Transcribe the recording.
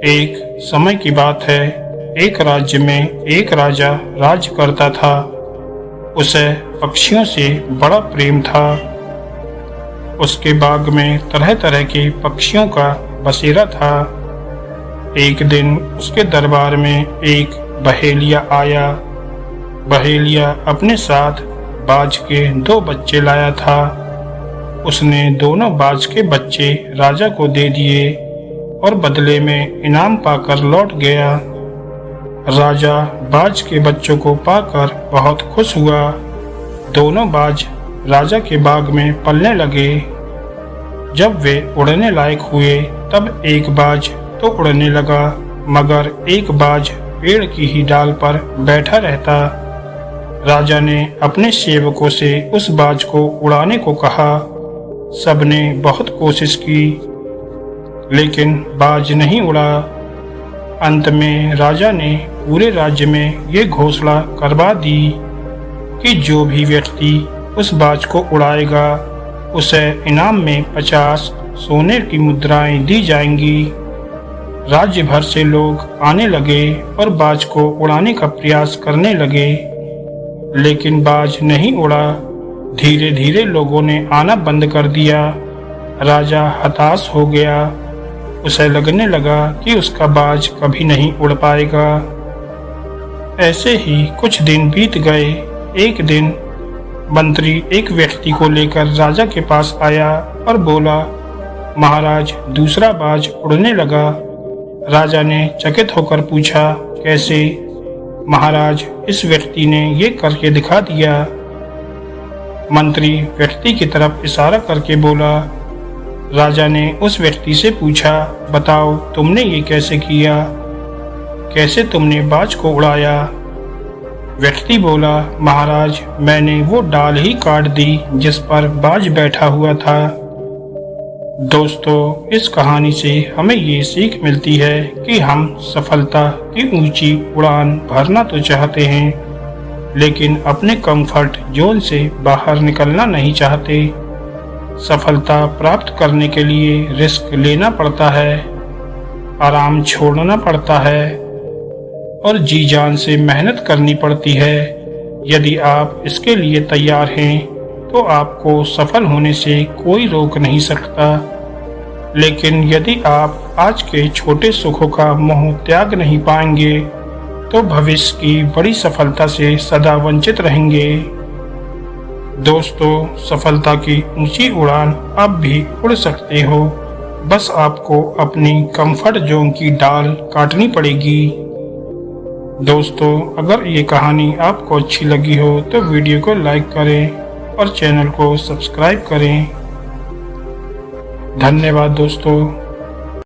एक समय की बात है। एक राज्य में एक राजा राज करता था। उसे पक्षियों से बड़ा प्रेम था। उसके बाग में तरह तरह के पक्षियों का बसेरा था। एक दिन उसके दरबार में एक बहेलिया आया। बहेलिया अपने साथ बाज के 2 बच्चे लाया था। उसने दोनों बाज के बच्चे राजा को दे दिए और बदले में इनाम पाकर लौट गया। राजा बाज के बच्चों को पाकर बहुत खुश हुआ। दोनों बाज राजा के बाग में पलने लगे। जब वे उड़ने लायक हुए तब एक बाज तो उड़ने लगा, मगर एक बाज पेड़ की ही डाल पर बैठा रहता। राजा ने अपने सेवकों से उस बाज को उड़ाने को कहा। सबने बहुत कोशिश की, लेकिन बाज नहीं उड़ा। अंत में राजा ने पूरे राज्य में ये घोषणा करवा दी कि जो भी व्यक्ति उस बाज को उड़ाएगा उसे इनाम में 50 सोने की मुद्राएं दी जाएंगी। राज्य भर से लोग आने लगे और बाज को उड़ाने का प्रयास करने लगे, लेकिन बाज नहीं उड़ा। धीरे धीरे लोगों ने आना बंद कर दिया। राजा हताश हो गया। उसे लगने लगा कि उसका बाज कभी नहीं उड़ पाएगा। ऐसे ही कुछ दिन बीत गए। एक दिन मंत्री एक व्यक्ति को लेकर राजा के पास आया और बोला, महाराज, दूसरा बाज उड़ने लगा। राजा ने चकित होकर पूछा, कैसे? महाराज, इस व्यक्ति ने ये करके दिखा दिया। मंत्री व्यक्ति की तरफ इशारा करके बोला। राजा ने उस व्यक्ति से पूछा, बताओ, तुमने ये कैसे किया? कैसे तुमने बाज को उड़ाया? व्यक्ति बोला, महाराज, मैंने वो डाल ही काट दी जिस पर बाज बैठा हुआ था। दोस्तों, इस कहानी से हमें ये सीख मिलती है कि हम सफलता की ऊंची उड़ान भरना तो चाहते हैं, लेकिन अपने कंफर्ट जोन से बाहर निकलना नहीं चाहते। सफलता प्राप्त करने के लिए रिस्क लेना पड़ता है, आराम छोड़ना पड़ता है और जी जान से मेहनत करनी पड़ती है। यदि आप इसके लिए तैयार हैं तो आपको सफल होने से कोई रोक नहीं सकता। लेकिन यदि आप आज के छोटे सुखों का मोह त्याग नहीं पाएंगे तो भविष्य की बड़ी सफलता से सदा वंचित रहेंगे। दोस्तों, सफलता की ऊंची उड़ान आप भी उड़ सकते हो, बस आपको अपनी कंफर्ट जोन की डाल काटनी पड़ेगी। दोस्तों, अगर ये कहानी आपको अच्छी लगी हो तो वीडियो को लाइक करें और चैनल को सब्सक्राइब करें। धन्यवाद दोस्तों।